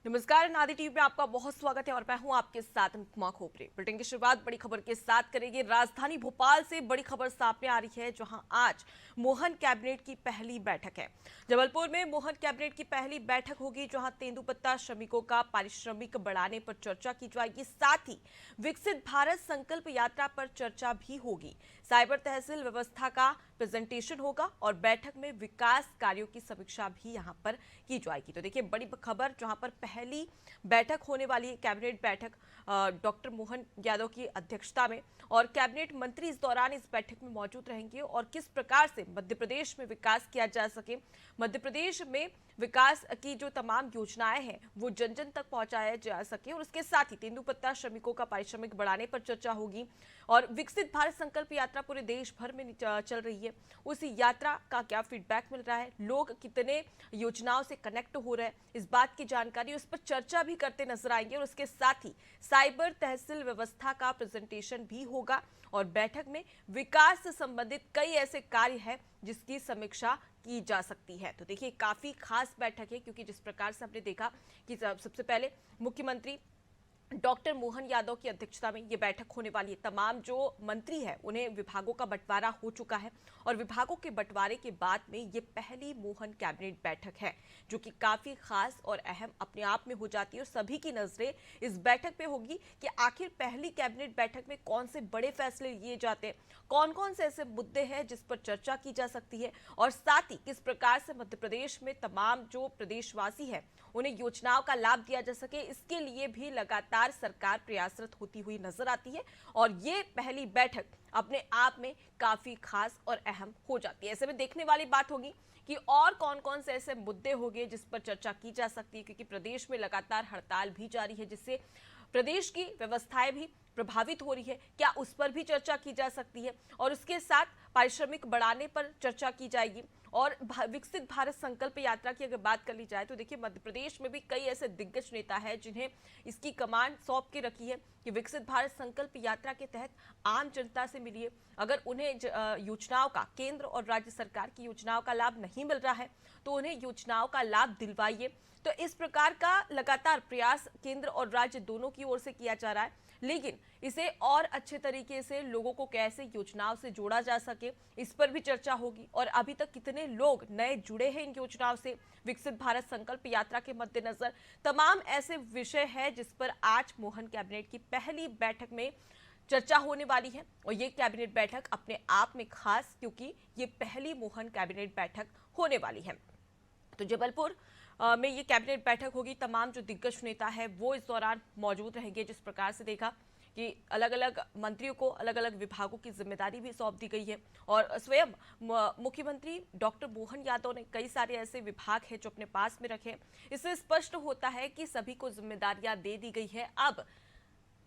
नमस्कार, नादी टीवी में आपका बहुत स्वागत है और मैं हूं आपके साथ अनुपमा खोपरे। बुलेटिन की शुरुआत बड़ी खबर के साथ करेंगे। राजधानी भोपाल से बड़ी खबर सामने आ रही है, जहां आज मोहन कैबिनेट की पहली बैठक है। जबलपुर में मोहन कैबिनेट की पहली बैठक होगी, जहां तेंदुपत्ता श्रमिकों का पारिश्रमिक बढ़ाने पर चर्चा की जाएगी। साथ ही विकसित भारत संकल्प यात्रा पर चर्चा भी होगी। साइबर तहसील व्यवस्था का प्रेजेंटेशन होगा और बैठक में विकास कार्यों की समीक्षा भी यहां पर की जाएगी। तो देखिए, बड़ी खबर, जहां पर पहली बैठक होने वाली है, कैबिनेट बैठक डॉक्टर मोहन यादव की अध्यक्षता में, और कैबिनेट मंत्री इस दौरान इस बैठक में मौजूद रहेंगे। और किस प्रकार से मध्य प्रदेश में विकास किया जा सके, मध्य प्रदेश में विकास की जो तमाम योजनाएं हैं वो जन जन तक पहुंचाया जा सके, और उसके साथ ही तेंदुपत्ता श्रमिकों का पारिश्रमिक बढ़ाने पर चर्चा होगी। और विकसित भारत संकल्प यात्रा पूरे देश भर में चल रही है, उस यात्रा का क्या फीडबैक मिल रहा है, लोग कितने योजनाओं से कनेक्ट हो रहे हैं, इस बात की जानकारी, उस पर चर्चा भी करते नजर आएंगे। और उसके साथ ही साइबर तहसील व्यवस्था का प्रेजेंटेशन भी होगा और बैठक में विकास से संबंधित कई ऐसे कार्य हैं जिसकी समीक्षा की जा सकती है। तो देखिए, काफी खास बैठक है, क्योंकि जिस प्रकार से हमने देखा कि सबसे पहले मुख्यमंत्री डॉक्टर मोहन यादव की अध्यक्षता में ये बैठक होने वाली है। तमाम जो मंत्री हैं उन्हें विभागों का बंटवारा हो चुका है, और विभागों के बंटवारे के बाद में ये पहली मोहन कैबिनेट बैठक है, जो कि काफी खास और अहम अपने आप में हो जाती है। और सभी की नजरें इस बैठक पे होगी कि आखिर पहली कैबिनेट बैठक में कौन से बड़े फैसले लिए जाते हैं, कौन कौन से ऐसे मुद्दे हैं जिस पर चर्चा की जा सकती है, और साथ ही किस प्रकार से मध्य प्रदेश में तमाम जो प्रदेशवासी हैं उन्हें योजनाओं का लाभ दिया जा सके, इसके लिए भी लगातार सरकार प्रयासरत होती हुई नजर आती है। और ये पहली बैठक अपने आप में काफी खास और अहम हो जाती है। ऐसे में देखने वाली बात होगी कि और कौन कौन से ऐसे मुद्दे होंगे जिस पर चर्चा की जा सकती है, क्योंकि प्रदेश में लगातार हड़ताल भी जारी है, जिससे प्रदेश की व्यवस्थाएं भी प्रभावित हो रही है। क्या उस पर भी चर्चा की जा सकती है, और उसके साथ पारिश्रमिक बढ़ाने पर चर्चा की जाएगी। और विकसित भारत संकल्प यात्रा की अगर बात कर ली जाए तो देखिए, मध्य प्रदेश में भी कई ऐसे दिग्गज नेता हैं जिन्हें इसकी कमान सौंप के रखी है कि विकसित भारत संकल्प यात्रा के तहत आम जनता से मिलिए। अगर उन्हें योजनाओं का, केंद्र और राज्य सरकार की योजनाओं का लाभ नहीं मिल रहा है तो उन्हें योजनाओं का लाभ दिलवाइए। तो इस प्रकार का लगातार प्रयास केंद्र और राज्य दोनों की ओर से किया जा रहा है, लेकिन इसे और अच्छे तरीके से लोगों को कैसे योजनाओं से जोड़ा जा सके, इस पर भी चर्चा होगी। और अभी तक कितने लोग नए जुड़े हैं इन योजनाओं से, विकसित भारत संकल्प यात्रा के मद्देनजर तमाम ऐसे विषय हैं जिस पर आज मोहन कैबिनेट की पहली बैठक में चर्चा होने वाली है। और ये कैबिनेट बैठक अपने आप में खास, क्योंकि ये पहली मोहन कैबिनेट बैठक होने वाली है। तो जबलपुर में ये कैबिनेट बैठक होगी। तमाम जो दिग्गज नेता है वो इस दौरान मौजूद रहेंगे। जिस प्रकार से देखा कि अलग अलग मंत्रियों को अलग अलग विभागों की जिम्मेदारी भी सौंप दी गई है, और स्वयं मुख्यमंत्री डॉक्टर मोहन यादव ने कई सारे ऐसे विभाग हैं जो अपने पास में रखे। इससे स्पष्ट होता है कि सभी को जिम्मेदारियां दे दी गई है। अब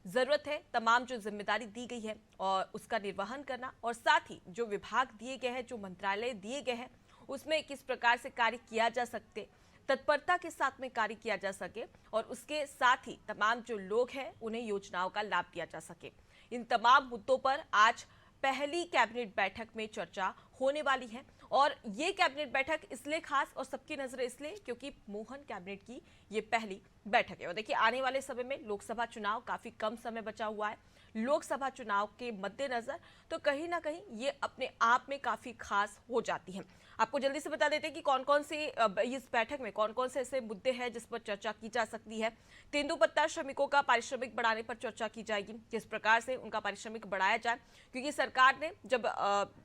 जरूरत है तमाम जो जिम्मेदारी दी गई है और उसका निर्वहन करना, और साथ ही जो विभाग दिए गए हैं, जो मंत्रालय दिए गए हैं, उसमें किस प्रकार से कार्य किया जा सकते, तत्परता के साथ में कार्य किया जा सके, और उसके साथ ही तमाम जो लोग हैं उन्हें योजनाओं का लाभ दिया जा सके। इन तमाम मुद्दों पर आज पहली कैबिनेट बैठक में चर्चा होने वाली है। और ये कैबिनेट बैठक इसलिए खास और सबकी नजरें इसलिए क्योंकि मोहन कैबिनेट की ये पहली बैठक है। और देखिए, आने वाले समय में लोकसभा चुनाव, काफी कम समय बचा हुआ है लोकसभा चुनाव के मद्देनजर, तो कहीं ना कहीं ये अपने आप में काफी खास हो जाती है। आपको जल्दी से बता देते हैं कि कौन कौन से इस बैठक में कौन कौन से ऐसे मुद्दे हैं जिस पर चर्चा की जा सकती है। तेंदुपत्ता श्रमिकों का पारिश्रमिक बढ़ाने पर चर्चा की जाएगी, किस प्रकार से उनका पारिश्रमिक बढ़ाया जाए, क्योंकि सरकार ने जब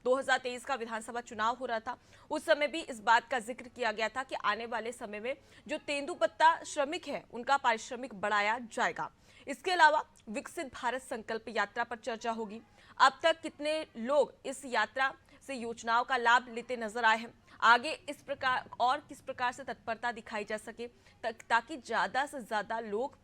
2023 का विधानसभा चुनाव हो रहा था उस समय भी इस बात का जिक्र किया गया था कि आने वाले समय में जो तेंदुपत्ता श्रमिक है उनका पारिश्रमिक बढ़ाया जाएगा। इसके अलावा विकसित भारत संकल्प यात्रा पर चर्चा होगी। अब तक कितने लोग इस यात्रा से योजनाओं का लाभ लेते नजर आए हैं, आगे इस प्रकार और किस प्रकार से तत्परता दिखाई जा सके ताकि ज्यादा से ज्यादा लोग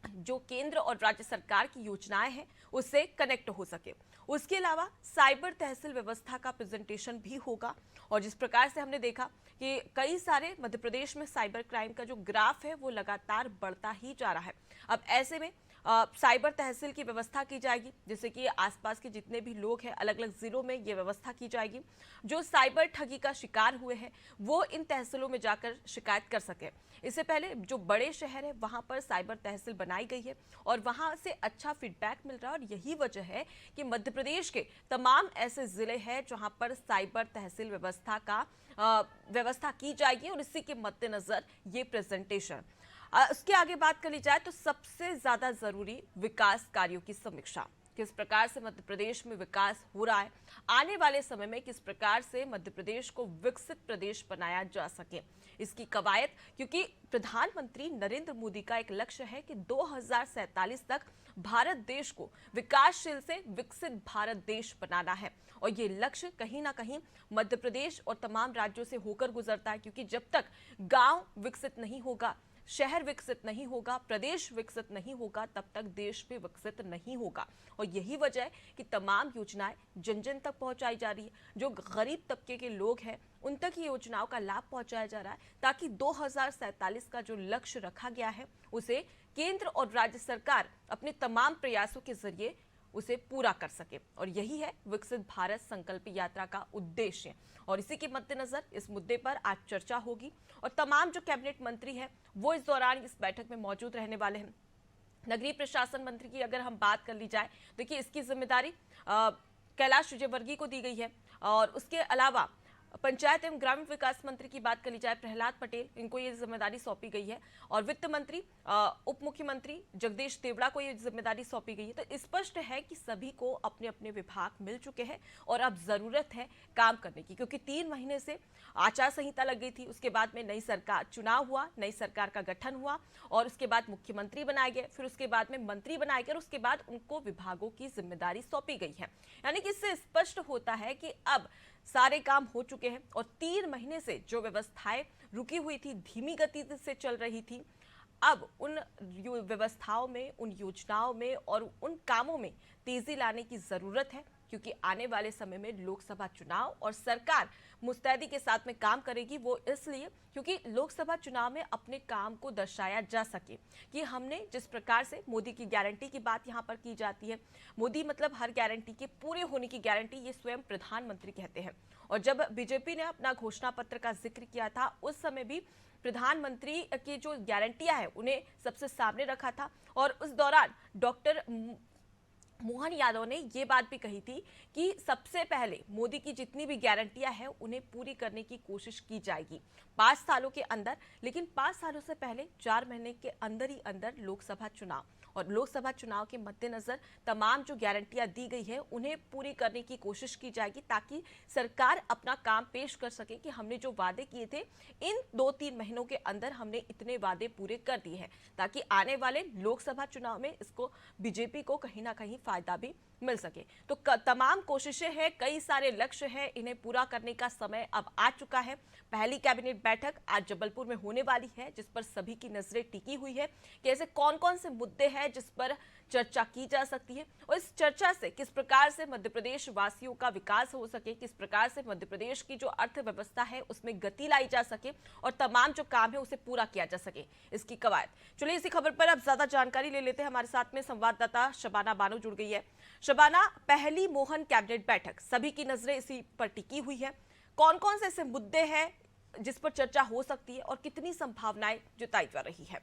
जो केंद्र और राज्य सरकार की योजनाएं हैं उससे कनेक्ट हो सके। उसके अलावा साइबर तहसील व्यवस्था का प्रेजेंटेशन भी होगा। और जिस प्रकार से हमने देखा कि कई सारे मध्य प्रदेश में साइबर क्राइम का जो ग्राफ है वो लगातार बढ़ता ही जा रहा है। अब ऐसे में साइबर तहसील की व्यवस्था की जाएगी, जिससे कि आसपास के जितने भी लोग हैं अलग अलग जिलों में ये व्यवस्था की जाएगी। जो साइबर ठगी का शिकार हुए हैं वो इन तहसीलों में जाकर शिकायत कर सके। इससे पहले जो बड़े शहर है वहां पर साइबर तहसील बनाई गई है और वहां से अच्छा फीडबैक मिल रहा है, और यही वजह है कि मध्य प्रदेश के तमाम ऐसे जिले हैं जहां पर साइबर तहसील व्यवस्था की जाएगी, और इसी के मद्देनजर ये प्रेजेंटेशन। उसके आगे बात कर ली जाए तो सबसे ज्यादा जरूरी विकास कार्यों की समीक्षा। किस प्रकार से मध्य प्रदेश में विकास हो रहा है, आने वाले समय में किस प्रकार से मध्य प्रदेश को विकसित प्रदेश बनाया जा सके, इसकी कवायद। क्योंकि प्रधानमंत्री नरेंद्र मोदी का एक लक्ष्य है कि 2047 तक भारत देश को विकासशील से विकसित भारत देश बनाना है, और ये लक्ष्य कहीं ना कहीं मध्य प्रदेश और तमाम राज्यों से होकर गुजरता है। क्योंकि जब तक गांव विकसित नहीं होगा, शहर विकसित नहीं होगा, प्रदेश विकसित नहीं होगा, तब तक देश भी विकसित नहीं होगा। और यही वजह है कि तमाम योजनाएं जन जन तक पहुंचाई जा रही है। जो गरीब तबके के लोग हैं उन तक ये योजनाओं का लाभ पहुंचाया जा रहा है, ताकि 2047 का जो लक्ष्य रखा गया है उसे केंद्र और राज्य सरकार अपने तमाम प्रयासों के जरिए उसे पूरा कर सके। और यही है विकसित भारत संकल्प यात्रा का उद्देश्य। और इसी के मद्देनजर इस मुद्दे पर आज चर्चा होगी, और तमाम जो कैबिनेट मंत्री हैं वो इस दौरान इस बैठक में मौजूद रहने वाले हैं। नगरीय प्रशासन मंत्री की अगर हम बात कर ली जाए, देखिए इसकी जिम्मेदारी कैलाश विजयवर्गीय को दी गई है, और उसके अलावा पंचायत एवं ग्रामीण विकास मंत्री की बात कर ली जाए, प्रहलाद पटेल, इनको ये जिम्मेदारी सौंपी गई है। और वित्त मंत्री उप मुख्यमंत्री जगदीश देवड़ा को ये जिम्मेदारी सौंपी गई है। तो स्पष्ट है कि सभी को अपने अपने विभाग मिल चुके हैं, और अब जरूरत है काम करने की। क्योंकि 3 महीने से आचार संहिता लग गई थी, उसके बाद में नई सरकार चुनाव हुआ, नई सरकार का गठन हुआ, और उसके बाद मुख्यमंत्री बनाए गए, फिर उसके बाद में मंत्री बनाए गए, और उसके बाद उनको विभागों की जिम्मेदारी सौंपी गई है। यानी कि इससे स्पष्ट होता है कि अब सारे काम हो चुके हैं, और 3 महीने से जो व्यवस्थाएं रुकी हुई थी, धीमी गति से चल रही थी, अब उन व्यवस्थाओं में, उन योजनाओं में और उन कामों में तेजी लाने की जरूरत है। क्योंकि आने वाले समय में लोकसभा चुनाव और सरकार मुस्तैदी के साथ में काम करेगी। वो इसलिए क्योंकि लोकसभा चुनाव में अपने काम को दर्शाया जा सके कि हमने जिस प्रकार से मोदी की गारंटी की बात यहाँ पर की जाती है, मोदी मतलब हर गारंटी के पूरे होने की गारंटी, ये स्वयं प्रधानमंत्री कहते हैं। और जब बीजेपी ने अपना घोषणा पत्र का जिक्र किया था, उस समय भी प्रधानमंत्री की जो गारंटियां हैं उन्हें सबसे सामने रखा था। और उस दौरान डॉक्टर मोहन यादव ने ये बात भी कही थी कि सबसे पहले मोदी की जितनी भी गारंटियां हैं उन्हें पूरी करने की कोशिश की जाएगी 5 सालों के अंदर। लेकिन 5 सालों से पहले 4 महीने के अंदर ही अंदर लोकसभा चुनाव, और लोकसभा चुनाव के मद्देनजर तमाम जो गारंटियां दी गई है उन्हें पूरी करने की कोशिश की जाएगी, ताकि सरकार अपना काम पेश कर सके कि हमने जो वादे किए थे इन 2-3 महीनों के अंदर हमने इतने वादे पूरे कर दिए हैं, ताकि आने वाले लोकसभा चुनाव में इसको बीजेपी को कहीं ना कहीं फायदा भी मिल सके। तो तमाम कोशिशें हैं, कई सारे लक्ष्य हैं, इन्हें पूरा करने का समय अब आ चुका है। पहली कैबिनेट बैठक आज जबलपुर में होने वाली है, जिस पर सभी की नजरें टिकी हुई है कि ऐसे कौन कौन से मुद्दे हैं जिस पर चर्चा की जा सकती है, और इस चर्चा से किस प्रकार से मध्य प्रदेश वासियों का विकास हो सके, किस प्रकार से मध्य प्रदेश की जो अर्थव्यवस्था है उसमें गति लाई जा सके, और तमाम जो काम है उसे पूरा किया जा सके, इसकी कवायद। चलिए इसी खबर पर अब ज्यादा जानकारी ले लेते हैं। हमारे साथ में संवाददाता शबाना बानो जुड़ गई है। शबाना, पहली मोहन कैबिनेट बैठक, सभी की नजरें इसी पर टिकी हुई है। कौन कौन से ऐसे मुद्दे हैं जिस पर चर्चा हो सकती है और कितनी संभावनाएं जताई जा रही है?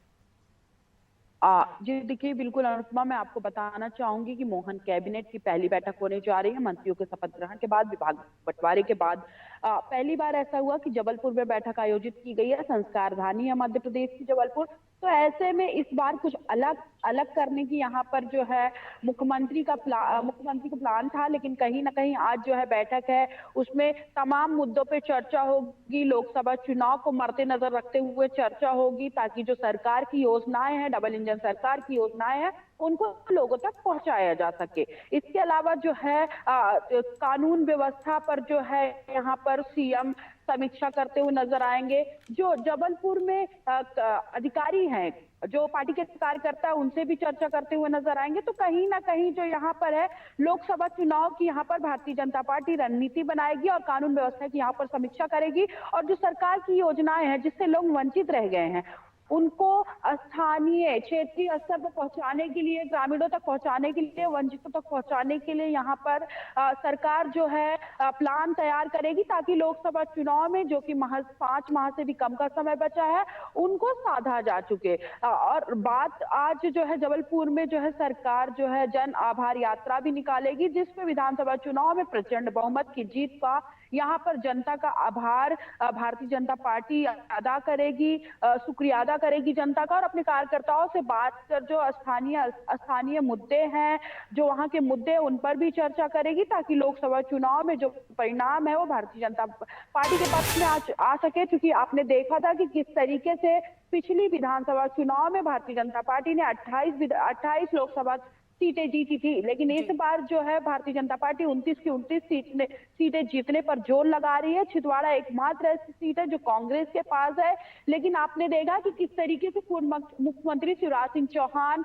जी देखिए, बिल्कुल अनुपमा, मैं आपको बताना चाहूंगी कि मोहन कैबिनेट की पहली बैठक होने जा रही है। मंत्रियों के शपथ ग्रहण के बाद, विभाग बंटवारे के बाद पहली बार ऐसा हुआ कि जबलपुर में बैठक आयोजित की गई है। संस्कार धानी है मध्य प्रदेश की जबलपुर, तो ऐसे में इस बार कुछ अलग अलग करने की यहाँ पर जो है मुख्यमंत्री का प्लान था। लेकिन कहीं ना कहीं आज जो है बैठक है उसमें तमाम मुद्दों पे चर्चा होगी। लोकसभा चुनाव को मद्देनजर रखते हुए चर्चा होगी, ताकि जो सरकार की योजनाएं हैं, डबल इंजन सरकार की योजनाएं हैं, उनको लोगों तक पहुंचाया जा सके। इसके अलावा जो है कानून व्यवस्था पर जो है यहाँ पर सीएम समीक्षा करते हुए नजर आएंगे। जो जबलपुर में अधिकारी हैं, जो पार्टी के कार्यकर्ता है, उनसे भी चर्चा करते हुए नजर आएंगे। तो कहीं ना कहीं जो यहाँ पर है लोकसभा चुनाव की यहाँ पर भारतीय जनता पार्टी रणनीति बनाएगी और कानून व्यवस्था की यहाँ पर समीक्षा करेगी, और जो सरकार की योजनाएं हैं जिससे लोग वंचित रह गए हैं उनको स्थानीय क्षेत्रीय स्तर पर पहुंचाने के लिए, ग्रामीणों तक पहुंचाने के लिए, वंचितों तक पहुंचाने के लिए यहाँ पर सरकार जो है प्लान तैयार करेगी, ताकि लोकसभा चुनाव में जो कि महज 5 माह से भी कम का समय बचा है उनको साधा जा चुके। और बात आज जो है जबलपुर में जो है सरकार जो है जन आभार यात्रा भी निकालेगी, जिसमें विधानसभा चुनाव में प्रचंड बहुमत की जीत का यहाँ पर जनता का आभार भारतीय जनता पार्टी अदा करेगी, शुक्रिया अदा करेगी जनता का, और अपने कार्यकर्ताओं से बात कर जो स्थानीय मुद्दे हैं, जो वहाँ के मुद्दे उन पर भी चर्चा करेगी, ताकि लोकसभा चुनाव में जो परिणाम है वो भारतीय जनता पार्टी के पक्ष में आ सके। क्योंकि आपने देखा था कि किस तरीके से पिछली विधानसभा चुनाव में भारतीय जनता पार्टी ने 28 लोकसभा सीटें जीती थी, लेकिन इस बार जो है भारतीय जनता पार्टी 29 की 29 सीटें जीतने पर जोर लगा रही है। छिंदवाड़ा एकमात्र ऐसी सीट है जो कांग्रेस के पास है। लेकिन आपने देखा कि किस तरीके से पूर्व मुख्यमंत्री शिवराज सिंह चौहान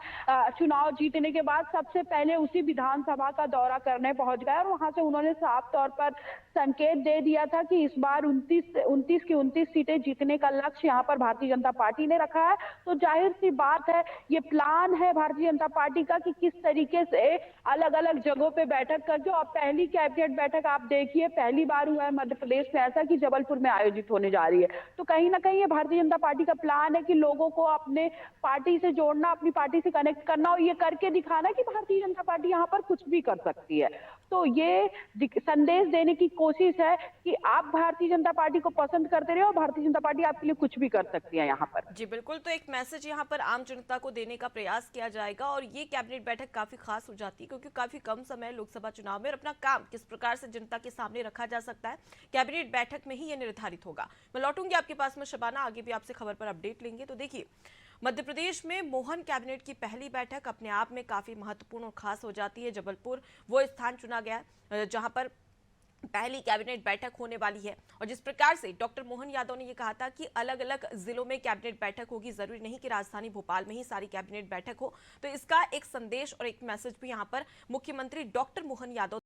चुनाव जीतने के बाद सबसे पहले उसी विधानसभा का दौरा करने पहुंच गए, और वहां से उन्होंने साफ तौर पर संकेत दे दिया था कि इस बार 29 की 29 सीटें जीतने का लक्ष्य यहाँ पर भारतीय जनता पार्टी ने रखा है। तो जाहिर सी बात है, ये प्लान है भारतीय जनता पार्टी का कि किस तरीके से अलग अलग जगहों पे बैठक करके, और पहली कैबिनेट बैठक आप देखिए पहली बार हुआ है मध्य प्रदेश में ऐसा कि जबलपुर में आयोजित होने जा रही है। तो कहीं ना कहीं ये भारतीय जनता पार्टी का प्लान है कि लोगों को अपने पार्टी से जोड़ना, अपनी पार्टी से कनेक्ट करना, और ये करके दिखाना कि भारतीय जनता पार्टी यहाँ पर कुछ भी कर सकती है। तो ये संदेश देने की कोशिश है कि आप भारतीय जनता पार्टी को पसंद करते रहे और भारतीय जनता पार्टी आपके लिए कुछ भी कर सकती है यहाँ पर। जी बिल्कुल, तो एक मैसेज यहाँ पर आम जनता को देने का प्रयास किया जाएगा, और ये कैबिनेट बैठक काफी खास हो जाती है क्योंकि काफी कम समय लोकसभा चुनाव में, और अपना काम किस प्रकार से जनता के सामने रखा जा सकता है कैबिनेट बैठक में ही ये निर्धारित होगा। मैं लौटूंगी आपके पास में शबाना, आगे भी आपसे खबर पर अपडेट लेंगे। तो देखिए, मध्य प्रदेश में मोहन कैबिनेट की पहली बैठक अपने आप में काफी महत्वपूर्ण और खास हो जाती है। जबलपुर वो स्थान चुना गया जहां पर पहली कैबिनेट बैठक होने वाली है, और जिस प्रकार से डॉक्टर मोहन यादव ने यह कहा था कि अलग अलग जिलों में कैबिनेट बैठक होगी, जरूरी नहीं कि राजधानी भोपाल में ही सारी कैबिनेट बैठक हो, तो इसका एक संदेश और एक मैसेज भी यहां पर मुख्यमंत्री डॉक्टर मोहन यादव